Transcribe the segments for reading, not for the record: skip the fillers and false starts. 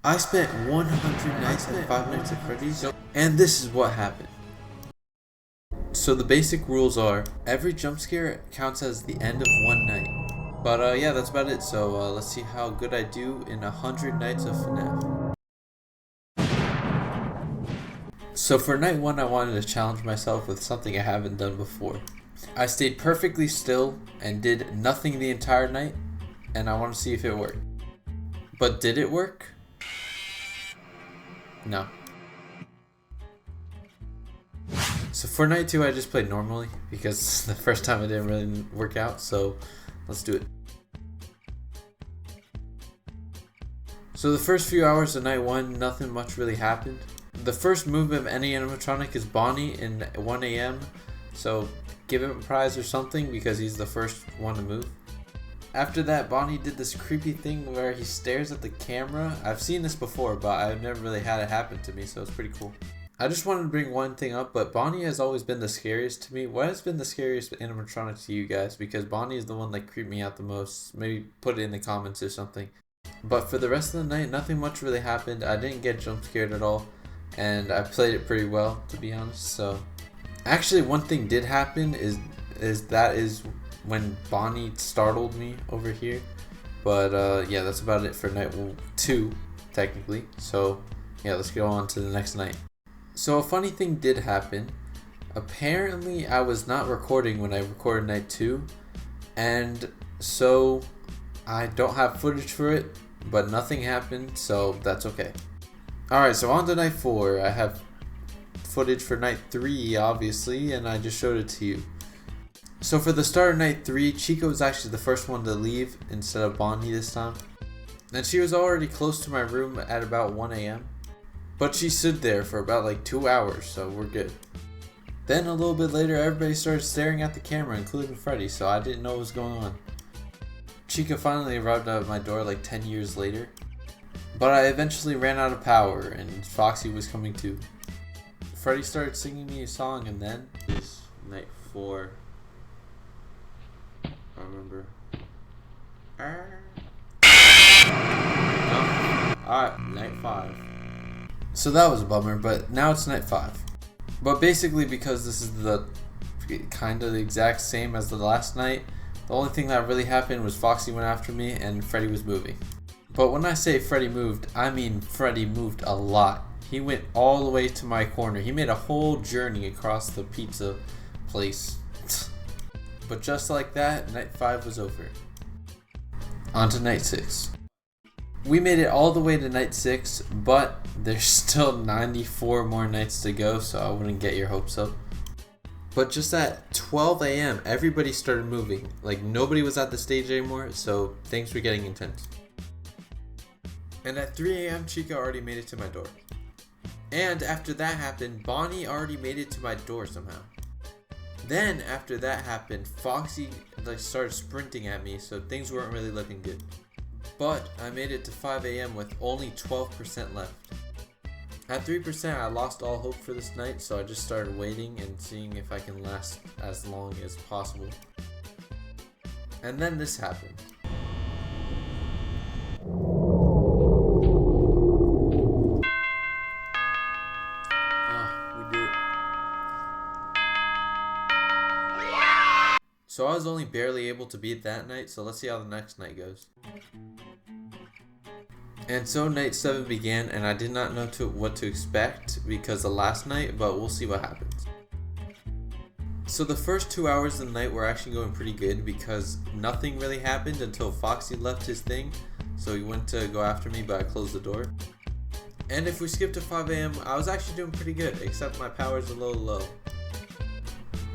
I spent 100 nights at Five Nights at Freddy's, and this is what happened. So the basic rules are, every jump scare counts as the end of one night. But yeah, that's about it. So let's see how good I do in 100 nights of Fnaf. So for night 1, I wanted to challenge myself with something I haven't done before. I stayed perfectly still and did nothing the entire night, and I want to see if it worked. But did it work? No. So for night 2, I just played normally because the first time it didn't really work out, so let's do it. So the first few hours of night 1, nothing much really happened. The first movement of any animatronic is Bonnie in 1 AM, so give him a prize or something because he's the first one to move. After that, Bonnie did this creepy thing where he stares at the camera. I've seen this before, but I've never really had it happen to me, so it's pretty cool. I just wanted to bring one thing up, but Bonnie has always been the scariest to me. What has been the scariest animatronic to you guys? Because Bonnie is the one that creeped me out the most. Maybe put it in the comments or something. But for the rest of the night, nothing much really happened. I didn't get jump scared at all, and I played it pretty well, to be honest. So, actually, one thing did happen is when Bonnie startled me over here. But yeah, that's about it for night 2, technically. So yeah, let's go on to the next night. So a funny thing did happen. Apparently I was not recording when I recorded night 2, and so I don't have footage for it, but nothing happened, so that's okay. Alright, so on to night 4. I have footage for night 3, obviously, and I just showed it to you. So for the start of night 3, Chica was actually the first one to leave instead of Bonnie this time. And she was already close to my room at about 1 AM. But she stood there for about like 2 hours, so we're good. Then a little bit later, everybody started staring at the camera, including Freddy, so I didn't know what was going on. Chica finally arrived at my door like 10 years later. But I eventually ran out of power, and Foxy was coming too. Freddy started singing me a song, and then is night 4. I remember. Alright, night 5. So that was a bummer, but now it's night 5. But basically, because this is the kind of the exact same as the last night, the only thing that really happened was Foxy went after me and Freddy was moving. But when I say Freddy moved, I mean Freddy moved a lot. He went all the way to my corner. He made a whole journey across the pizza place. But just like that, night 5 was over. On to night 6. We made it all the way to night 6, but there's still 94 more nights to go, so I wouldn't get your hopes up. But just at 12 AM, everybody started moving. Like, nobody was at the stage anymore, so things were getting intense. And at 3 AM, Chica already made it to my door. And after that happened, Bonnie already made it to my door somehow. Then after that happened, Foxy started sprinting at me, so things weren't really looking good. But I made it to 5 AM with only 12% left. At 3%, I lost all hope for this night, so I just started waiting and seeing if I can last as long as possible. And then this happened. We did it. So I was only barely able to beat that night, so let's see how the next night goes. And so night 7 began, and I did not know what to expect because of last night, but we'll see what happens. So the first 2 hours of the night were actually going pretty good because nothing really happened until Foxy left his thing, so he went to go after me, but I closed the door. And if we skip to 5 AM, I was actually doing pretty good, except my power's a little low.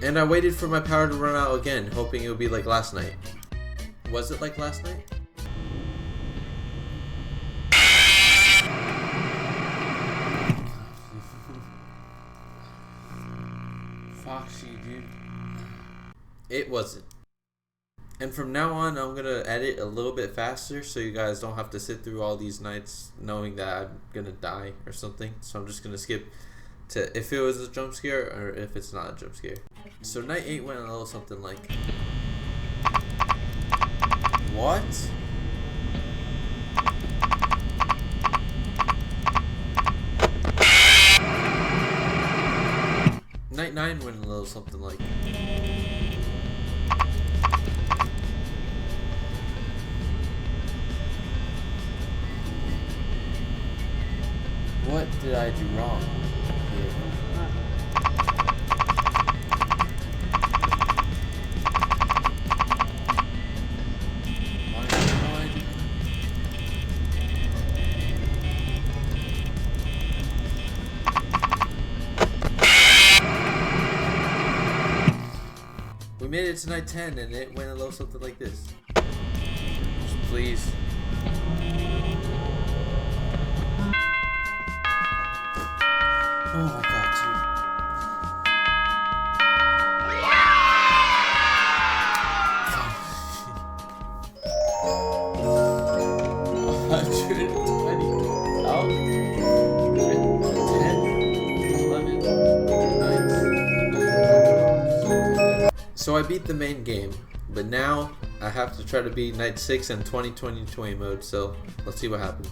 And I waited for my power to run out again, hoping it would be like last night. Was it like last night? Foxy, dude. It wasn't. And from now on, I'm gonna edit a little bit faster so you guys don't have to sit through all these nights knowing that I'm gonna die or something. So I'm just gonna skip to if it was a jump scare or if it's not a jump scare. So night 8 went a little something like, what? Night 9 went a little something like. What did I do wrong here? We made it to night 10 and it went a little something like this. Just please. Oh my god, dude. So I beat the main game, but now I have to try to beat night 6 in 2020 mode, so let's see what happens.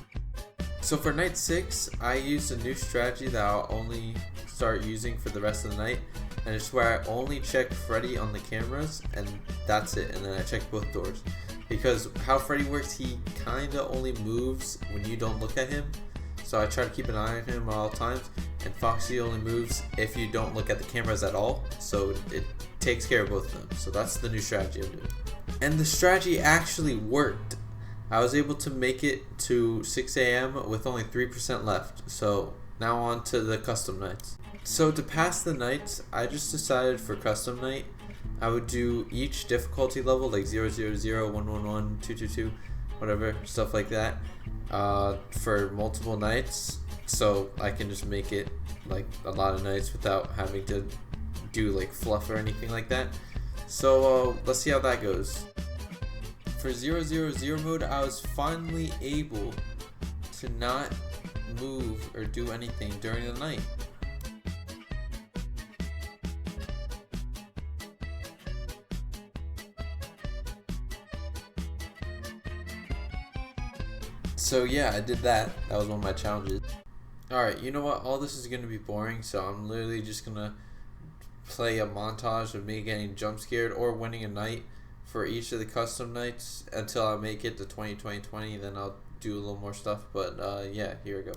So for night 6, I used a new strategy that I'll only start using for the rest of the night, and it's where I only check Freddy on the cameras, and that's it, and then I check both doors. Because how Freddy works, he kinda only moves when you don't look at him, so I try to keep an eye on him at all times, and Foxy only moves if you don't look at the cameras at all, so it takes care of both of them. So that's the new strategy I'm doing. And the strategy actually worked. I was able to make it to 6 a.m. with only 3% left. So now on to the custom nights. So to pass the nights, I just decided for custom night, I would do each difficulty level, like 0, 0, 0, 1, 1, 1, 2, 2, 2, whatever, stuff like that, for multiple nights. So I can just make it like a lot of nights without having to do like fluff or anything like that. So let's see how that goes. For 0, 0, 0 mode, I was finally able to not move or do anything during the night. So yeah, I did that. That was one of my challenges. Alright, you know what? All this is going to be boring, so I'm literally just going to play a montage of me getting jump scared or winning a night for each of the custom nights until I make it to 2020. Then I'll do a little more stuff, but yeah, here we go.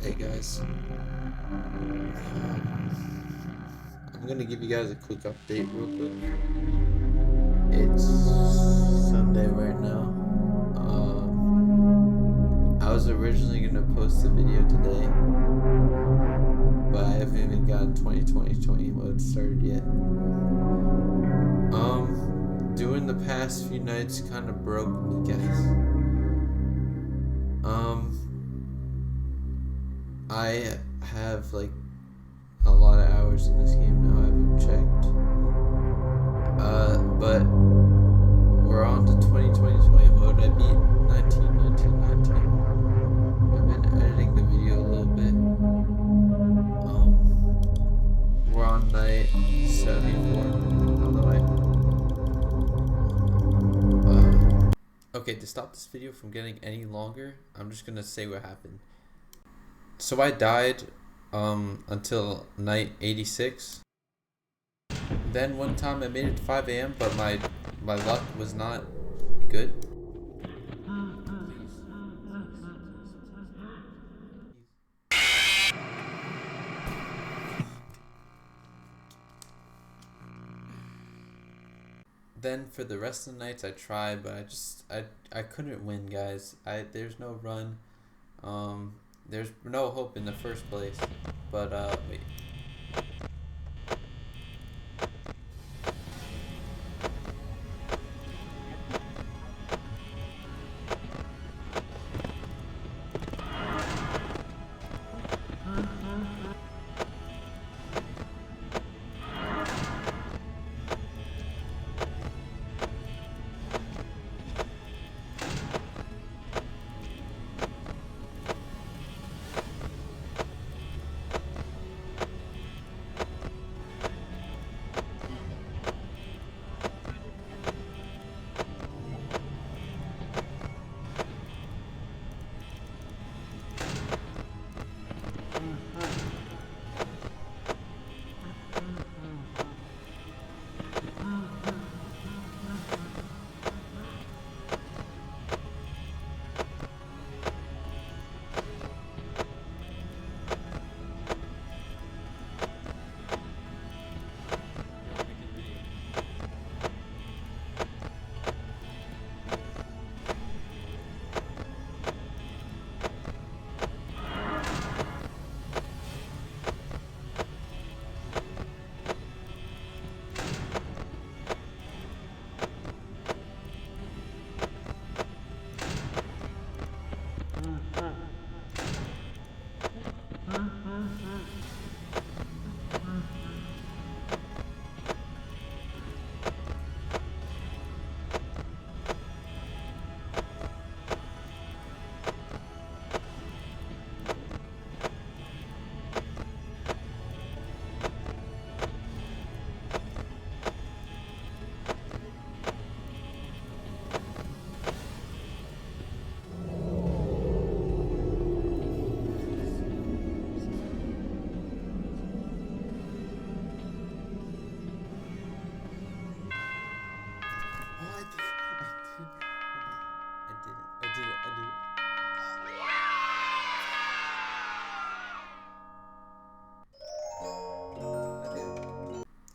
Hey guys, I'm gonna give you guys a quick update real quick. It's Sunday right now. I was originally gonna post a video today, but I haven't even gotten 2020 mode started yet. Doing the past few nights kind of broke me, guys. I have like a lot of hours in this game now. I haven't checked. But we're on to 2020 mode. I beat 19. I've been editing the video a little bit. We're on night 74, by the way. Okay, to stop this video from getting any longer, I'm just gonna say what happened. So I died until night 86. Then one time I made it to 5 a.m. but my luck was not good. Then for the rest of the nights I tried, but I couldn't win, guys. There's no run. There's no hope in the first place. But wait.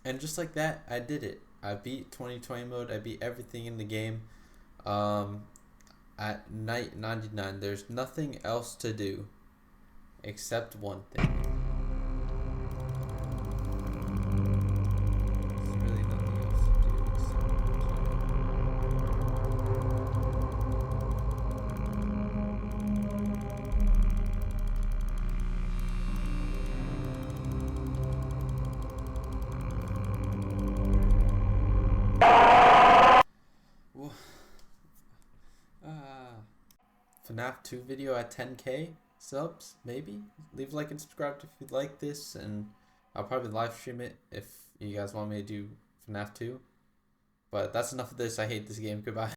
And just like that, I did it. I beat 2020 mode. I beat everything in the game. At night 99, there's nothing else to do except one thing. There's really nothing else to do except Fnaf 2 video at 10k subs, maybe. Leave a like and subscribe if you like this, and I'll probably live stream it if you guys want me to do Fnaf 2. But that's enough of this. I hate this game. Goodbye.